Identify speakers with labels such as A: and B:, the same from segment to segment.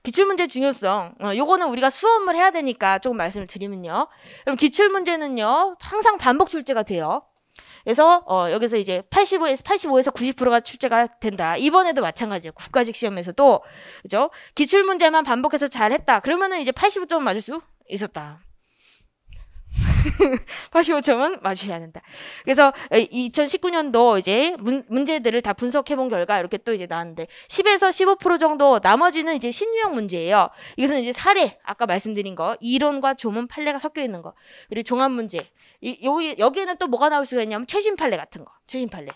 A: 기출문제 중요성. 요거는 우리가 수험을 해야 되니까 조금 말씀을 드리면요. 그럼 기출문제는요, 항상 반복 출제가 돼요. 그래서 여기서 이제 85에서 90%가 출제가 된다. 이번에도 마찬가지예요. 국가직 시험에서도 그죠? 기출 문제만 반복해서 잘했다. 그러면은 이제 85점 맞을 수 있었다. 85점은 맞으셔야 된다. 그래서 2019년도 이제 문제들을 다 분석해본 결과 이렇게 또 이제 나왔는데 10에서 15% 정도 나머지는 이제 신유형 문제예요. 이것은 이제 사례, 아까 말씀드린 거, 이론과 조문 판례가 섞여 있는 거, 그리고 종합 문제. 여기에는 또 뭐가 나올 수가 있냐면 최신 판례 같은 거, 최신 판례.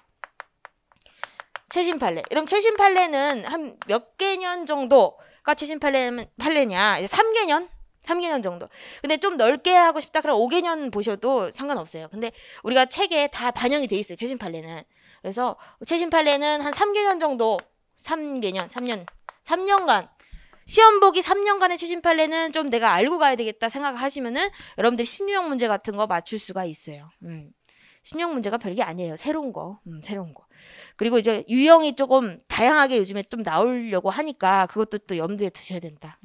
A: 그럼 최신 판례는 한 몇 개년 정도가 최신 판례냐? 이제 3개년 정도. 근데 좀 넓게 하고 싶다 그럼 5개년 보셔도 상관없어요. 근데 우리가 책에 다 반영이 돼 있어요. 최신 판례는. 그래서 최신 판례는 한 3개년 정도, 3년간 시험 보기 3년간의 최신 판례는 좀 내가 알고 가야 되겠다 생각하시면은 여러분들이 신유형 문제 같은 거 맞출 수가 있어요. 신유형 문제가 별게 아니에요. 새로운 거. 그리고 이제 유형이 조금 다양하게 요즘에 좀 나오려고 하니까 그것도 또 염두에 두셔야 된다.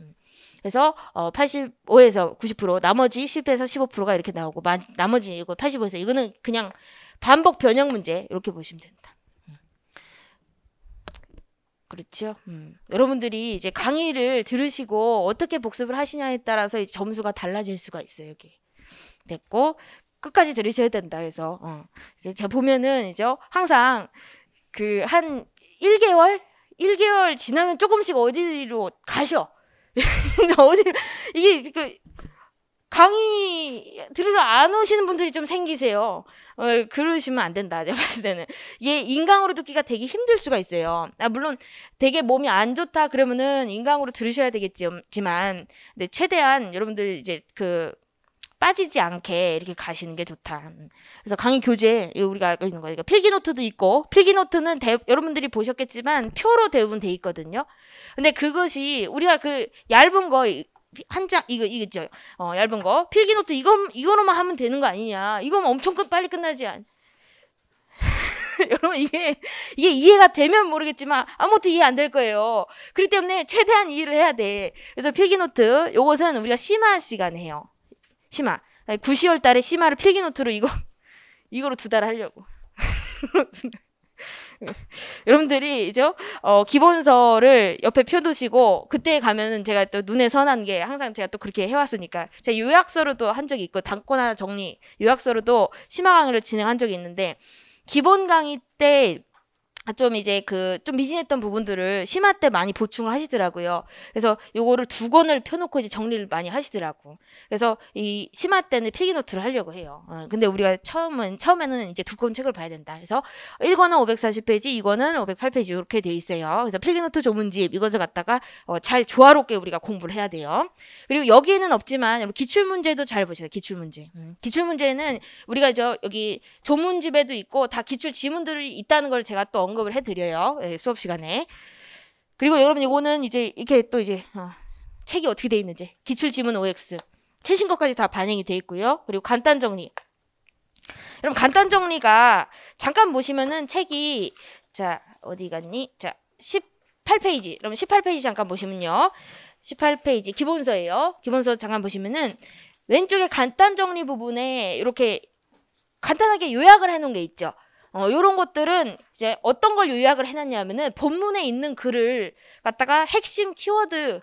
A: 그래서 85에서 90%, 나머지 10에서 15%가 이렇게 나오고 나머지 이거 85에서 이거는 그냥 반복 변형 문제 이렇게 보시면 된다. 그렇죠. 여러분들이 이제 강의를 들으시고 어떻게 복습을 하시냐에 따라서 이제 점수가 달라질 수가 있어요. 여기 됐고 끝까지 들으셔야 된다. 그래서 이제 제가 보면은 이제 항상 그 한 1개월 지나면 조금씩 어디로 가셔. 어디로 이게 그 강의 들으러 안 오시는 분들이 좀 생기세요. 그러시면 안 된다. 내가 봤을 때는 이게 인강으로 듣기가 되게 힘들 수가 있어요. 물론 되게 몸이 안 좋다 그러면은 인강으로 들으셔야 되겠지만, 근데 최대한 여러분들 이제 그 빠지지 않게 이렇게 가시는 게 좋다. 그래서 강의 교재 우리가 알고 있는 거니까 필기노트도 있고, 필기노트는 여러분들이 보셨겠지만 표로 대부분 돼 있거든요. 근데 그것이 우리가 그 얇은 거 한 장 이거 있죠. 얇은 거 필기노트 이거로만 하면 되는 거 아니냐? 이거면 엄청 빨리 끝나지 않? 여러분 이게 이해가 되면 모르겠지만 아무것도 이해 안 될 거예요. 그렇기 때문에 최대한 이해를 해야 돼. 그래서 필기노트 요것은 우리가 심화 시간에 해요. 심화. 9, 10월 달에 심화를 필기노트로 이거로 2달 하려고. 여러분들이 이제 기본서를 옆에 펴두시고 그때 가면은 제가 또 눈에 선한 게 항상 제가 또 그렇게 해왔으니까 제가 요약서로도 한 적이 있고 단권화 정리 요약서로도 심화 강의를 진행한 적이 있는데 기본 강의 때 좀 이제 좀 미진했던 부분들을 심화 때 많이 보충을 하시더라고요. 그래서 요거를 2권을 펴놓고 이제 정리를 많이 하시더라고. 그래서 이 심화 때는 필기노트를 하려고 해요. 근데 우리가 처음에는 이제 2권 책을 봐야 된다. 그래서 1권은 540페이지, 2권은 508페이지 이렇게 돼 있어요. 그래서 필기노트 조문집 이것을 갖다가 잘 조화롭게 우리가 공부를 해야 돼요. 그리고 여기에는 없지만 기출문제도 잘 보셔요. 기출문제. 기출문제는 우리가 여기 조문집에도 있고 다 기출 지문들이 있다는 걸 제가 또 언급을 해드려요. 수업 시간에. 그리고 여러분 이거는 이제 이렇게 또 이제 책이 어떻게 돼 있는지 기출 지문 OX 최신 것까지 다 반영이 돼 있고요. 그리고 간단 정리. 여러분 간단 정리가 잠깐 보시면은 책이 자 어디 갔니? 자 18페이지. 여러분 18페이지 잠깐 보시면요. 18페이지 기본서예요. 기본서 잠깐 보시면은 왼쪽에 간단 정리 부분에 이렇게 간단하게 요약을 해놓은 게 있죠. 요런 것들은 이제 어떤 걸 요약을 해놨냐면은 본문에 있는 글을 갖다가 핵심 키워드를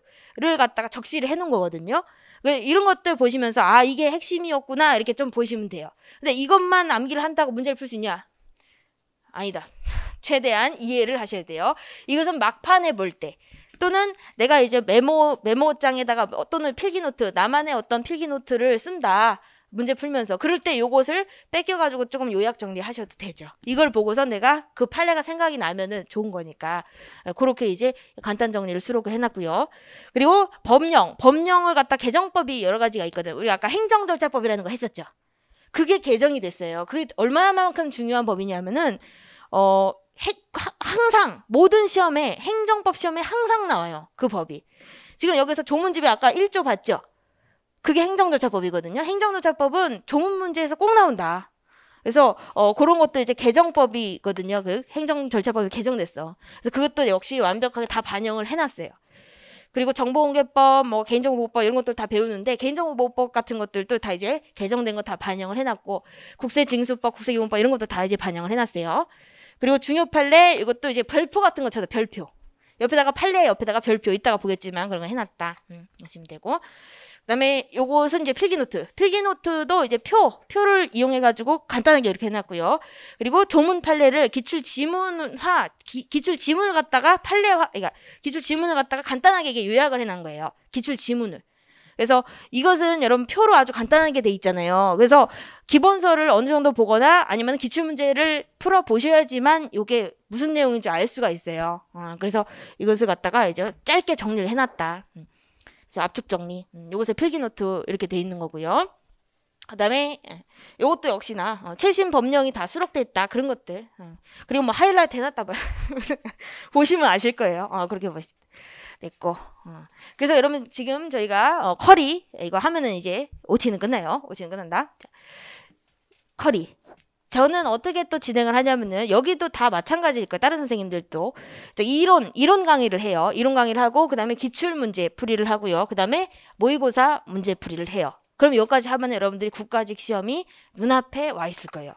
A: 갖다가 적시를 해놓은 거거든요. 이런 것들 보시면서 이게 핵심이었구나 이렇게 좀 보시면 돼요. 근데 이것만 암기를 한다고 문제를 풀 수 있냐? 아니다. 최대한 이해를 하셔야 돼요. 이것은 막판에 볼 때 또는 내가 이제 메모장에다가 또는 필기노트 나만의 어떤 필기노트를 쓴다. 문제 풀면서 그럴 때 요것을 뺏겨가지고 조금 요약 정리하셔도 되죠. 이걸 보고서 내가 그 판례가 생각이 나면은 좋은 거니까 그렇게 이제 간단 정리를 수록을 해놨고요. 그리고 법령을 갖다 개정법이 여러 가지가 있거든. 우리 아까 행정절차법이라는 거 했었죠. 그게 개정이 됐어요. 그게 얼마만큼 중요한 법이냐면은 항상 모든 시험에 행정법 시험에 항상 나와요. 그 법이. 지금 여기서 조문집에 아까 1조 봤죠? 그게 행정절차법이거든요. 행정절차법은 조문 문제에서 꼭 나온다. 그래서 그런 것도 이제 개정법이거든요. 그 행정절차법이 개정됐어. 그래서 그것도 역시 완벽하게 다 반영을 해놨어요. 그리고 정보공개법, 뭐 개인정보보호법 이런 것들 다 배우는데 개인정보보호법 같은 것들도 다 이제 개정된 거 다 반영을 해놨고 국세징수법, 국세기본법 이런 것도 다 이제 반영을 해놨어요. 그리고 중요 판례 이것도 이제 별표 같은 거 쳐도 별표. 옆에다가 판례 옆에다가 별표 이따가 보겠지만 그런 거 해놨다. 보시면 되고. 그다음에 요것은 이제 필기노트. 필기노트도 이제 표를 이용해가지고 간단하게 이렇게 해놨고요. 그리고 조문 판례를 기출 지문을 갖다가 판례화, 그러니까 기출 지문을 갖다가 간단하게 이게 요약을 해놓은 거예요. 기출 지문을. 그래서 이것은 여러분 표로 아주 간단하게 돼 있잖아요. 그래서 기본서를 어느 정도 보거나 아니면 기출문제를 풀어 보셔야지만 이게 무슨 내용인지 알 수가 있어요. 그래서 이것을 갖다가 이제 짧게 정리를 해놨다. 그래서 압축 정리. 이것에 필기노트 이렇게 돼 있는 거고요. 그다음에 이것도 역시나 최신 법령이 다 수록돼 있다. 그런 것들. 그리고 뭐 하이라이트 해놨다 봐요. 보시면 아실 거예요. 그렇게 됐고. 그래서 여러분 지금 저희가 커리 이거 하면은 이제 OT는 끝나요. OT는 끝난다. 자, 커리. 저는 어떻게 또 진행을 하냐면은 여기도 다 마찬가지일 거예요. 다른 선생님들도 이론 강의를 해요. 이론 강의를 하고 그다음에 기출 문제 풀이를 하고요. 그다음에 모의고사 문제 풀이를 해요. 그럼 여기까지 하면 여러분들이 국가직 시험이 눈앞에 와 있을 거예요.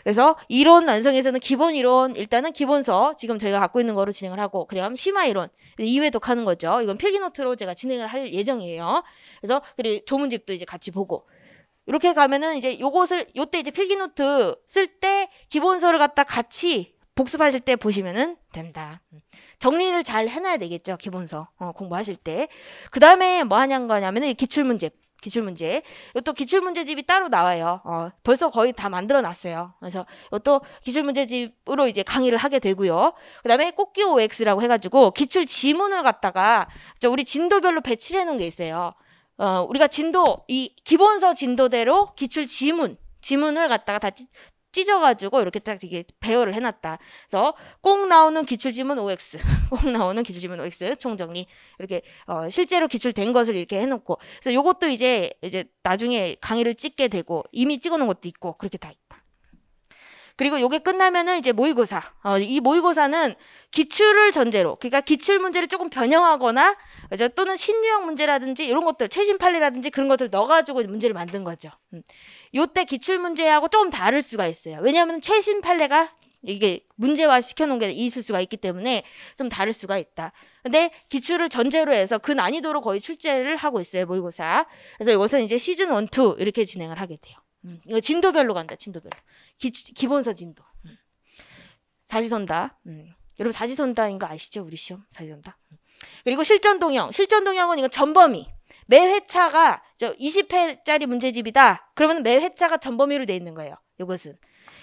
A: 그래서 이론 완성에서는 기본 이론 일단은 기본서 지금 저희가 갖고 있는 거로 진행을 하고 그다음 심화 이론 2회독 하는 거죠. 이건 필기노트로 제가 진행을 할 예정이에요. 그래서 그리고 조문집도 이제 같이 보고 이렇게 가면은 이제 요때 이제 필기노트 쓸 때 기본서를 갖다 같이 복습하실 때 보시면은 된다. 정리를 잘 해놔야 되겠죠. 기본서 공부하실 때. 그 다음에 뭐 하냐면은 기출문제. 이것도 기출문제집이 따로 나와요. 벌써 거의 다 만들어 놨어요. 그래서 이것도 기출문제집으로 이제 강의를 하게 되고요. 그 다음에 꽃기 OX라고 해가지고 기출 지문을 갖다가 우리 진도별로 배치를 해놓은 게 있어요. 우리가 이 기본서 진도대로 기출 지문을 갖다가 다 찢어가지고 이렇게 딱 이게 배열을 해놨다. 그래서 꼭 나오는 기출지문 OX, 꼭 나오는 기출지문 OX 총정리 이렇게 실제로 기출된 것을 이렇게 해놓고 그래서 요것도 이제 나중에 강의를 찍게 되고 이미 찍어놓은 것도 있고 그렇게 다 있다. 그리고 요게 끝나면은 이제 모의고사. 이 모의고사는 기출을 전제로, 그러니까 기출 문제를 조금 변형하거나 또는 신유형 문제라든지 이런 것들, 최신 판례라든지 그런 것들 넣어가지고 문제를 만든 거죠. 요때 기출 문제하고 조금 다를 수가 있어요. 왜냐하면 최신 판례가 이게 문제화 시켜놓은 게 있을 수가 있기 때문에 좀 다를 수가 있다. 근데 기출을 전제로 해서 그 난이도로 거의 출제를 하고 있어요, 모의고사. 그래서 이것은 이제 시즌 1, 2 이렇게 진행을 하게 돼요. 이거 진도별로 간다, 진도별로. 기본서 진도. 사지선다. 여러분 사지선다인 거 아시죠? 우리 시험 사지선다. 그리고 실전동형. 실전동형은 이거 전범위. 매 회차가 20회짜리 문제집이다. 그러면 매 회차가 전범위로 돼 있는 거예요. 이것은.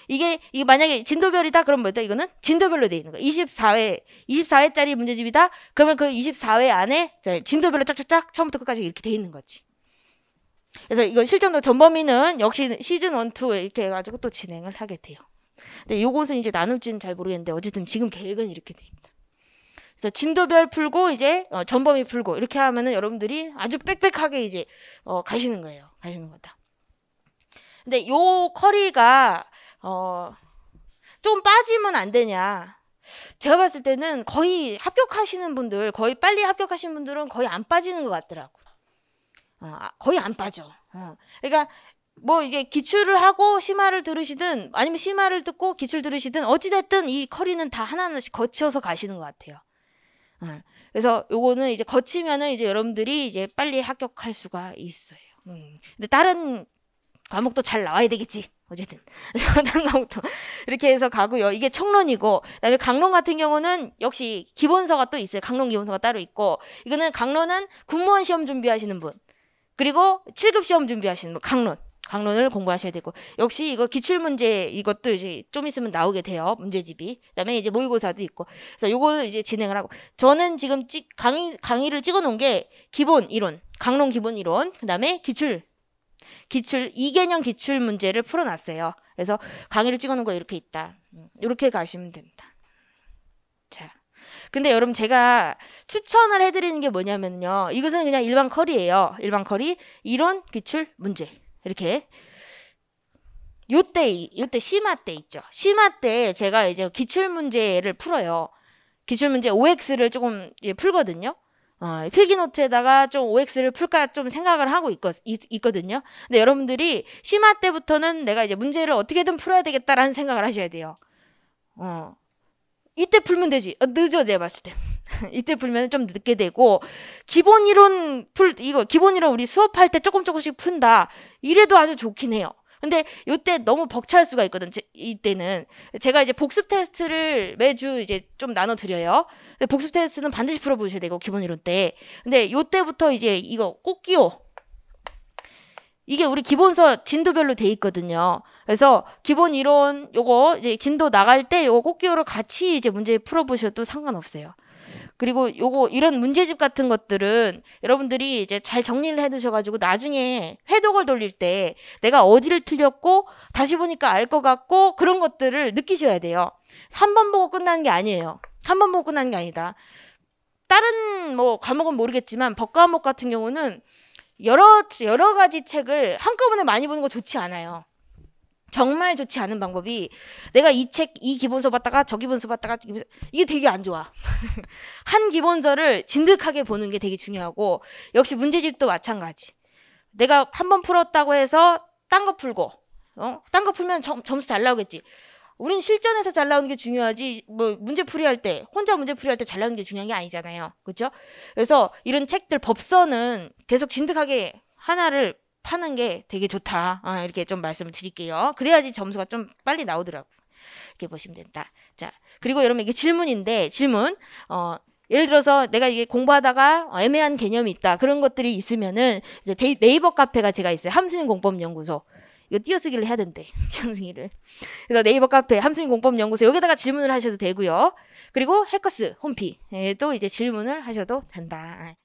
A: 이게 만약에 진도별이다. 그럼 뭐다? 이거는 진도별로 돼 있는 거예요. 24회짜리 문제집이다. 그러면 그 24회 안에 진도별로 쫙쫙쫙 처음부터 끝까지 이렇게 돼 있는 거지. 그래서 이거 실전도 전범위는 역시 시즌 1, 2 이렇게 해가지고 또 진행을 하게 돼요. 근데 요것은 이제 나눌지는 잘 모르겠는데 어쨌든 지금 계획은 이렇게 돼 있다. 그래서 진도별 풀고 이제 전범위 풀고 이렇게 하면은 여러분들이 아주 빽빽하게 이제 가시는 거예요. 가시는 거다. 근데 요 커리가 좀 빠지면 안 되냐? 제가 봤을 때는 거의 합격하시는 분들, 거의 빨리 합격하시는 분들은 거의 안 빠지는 것 같더라고. 거의 안 빠져. 그러니까 뭐 이게 기출을 하고 심화를 들으시든 아니면 심화를 듣고 기출 들으시든 어찌됐든 이 커리는 다 하나하나씩 거쳐서 가시는 것 같아요. 그래서 요거는 이제 거치면은 이제 여러분들이 이제 빨리 합격할 수가 있어요. 근데 다른 과목도 잘 나와야 되겠지. 어쨌든 다른 과목도 이렇게 해서 가고요. 이게 청론이고 그다음에 강론 같은 경우는 역시 기본서가 또 있어요. 강론 기본서가 따로 있고 이거는 강론은 군무원 시험 준비하시는 분 그리고 7급 시험 준비하시는 분 강론을 공부하셔야 되고 역시 이거 기출문제 이것도 이제 좀 있으면 나오게 돼요. 문제집이. 그다음에 이제 모의고사도 있고. 그래서 요걸 이제 진행을 하고 저는 지금 강의를 찍어 놓은 게 기본 이론, 강론 기본 이론, 그다음에 기출 2개년 기출 문제를 풀어 놨어요. 그래서 강의를 찍어 놓은 거 이렇게 있다. 이렇게 가시면 됩니다. 자. 근데 여러분 제가 추천을 해드리는 게 뭐냐면요. 이것은 그냥 일반 커리예요. 일반 커리, 이론, 기출, 문제. 이렇게. 요때 심화 때 있죠. 심화 때 제가 이제 기출 문제를 풀어요. 기출 문제 OX를 조금 풀거든요. 필기노트에다가 좀 OX를 풀까 좀 생각을 하고 있거든요. 근데 여러분들이 심화 때부터는 내가 이제 문제를 어떻게든 풀어야 되겠다라는 생각을 하셔야 돼요. 이때 풀면 되지. 늦어, 내가 봤을 때. 이때 풀면 좀 늦게 되고, 기본 이론 우리 수업할 때 조금씩 푼다. 이래도 아주 좋긴 해요. 근데 요때 너무 벅찰 수가 있거든. 이때는 제가 이제 복습 테스트를 매주 이제 좀 나눠 드려요. 근데 복습 테스트는 반드시 풀어보셔야 되고, 기본 이론 때. 근데 요때부터 이제 이거 꼭기호, 이게 우리 기본서 진도별로 돼 있거든요. 그래서 기본 이론 요거 이제 진도 나갈 때 요거 꼭기호를 같이 이제 문제 풀어보셔도 상관없어요. 그리고 요거 이런 문제집 같은 것들은 여러분들이 이제 잘 정리를 해두셔가지고 나중에 회독을 돌릴 때 내가 어디를 틀렸고 다시 보니까 알 것 같고 그런 것들을 느끼셔야 돼요. 한 번 보고 끝나는 게 아니에요. 한 번 보고 끝나는 게 아니다. 다른 뭐 과목은 모르겠지만 법과목 같은 경우는 여러 가지 책을 한꺼번에 많이 보는 거 좋지 않아요. 정말 좋지 않은 방법이 내가 이 기본서 봤다가 저 기본서 봤다가 이게 되게 안 좋아. 한 기본서를 진득하게 보는 게 되게 중요하고 역시 문제집도 마찬가지. 내가 한 번 풀었다고 해서 딴 거 풀고 딴 거 풀면 점수 잘 나오겠지. 우린 실전에서 잘 나오는 게 중요하지 뭐 혼자 문제 풀이할 때 잘 나오는 게 중요한 게 아니잖아요. 그렇죠? 그래서 이런 책들 법서는 계속 진득하게 하나를 파는 게 되게 좋다. 이렇게 좀 말씀을 드릴게요. 그래야지 점수가 좀 빨리 나오더라고. 이렇게 보시면 된다. 자, 그리고 여러분 이게 질문인데 질문. 예를 들어서 내가 이게 공부하다가 애매한 개념이 있다. 그런 것들이 있으면은 이제 네이버 카페가 제가 있어요. 함수인 공법연구소. 이거 띄어쓰기를 해야 된대. 띄어쓰기를. 그래서 네이버 카페 함수인 공법연구소 여기다가 질문을 하셔도 되고요. 그리고 해커스 홈피에도 이제 질문을 하셔도 된다.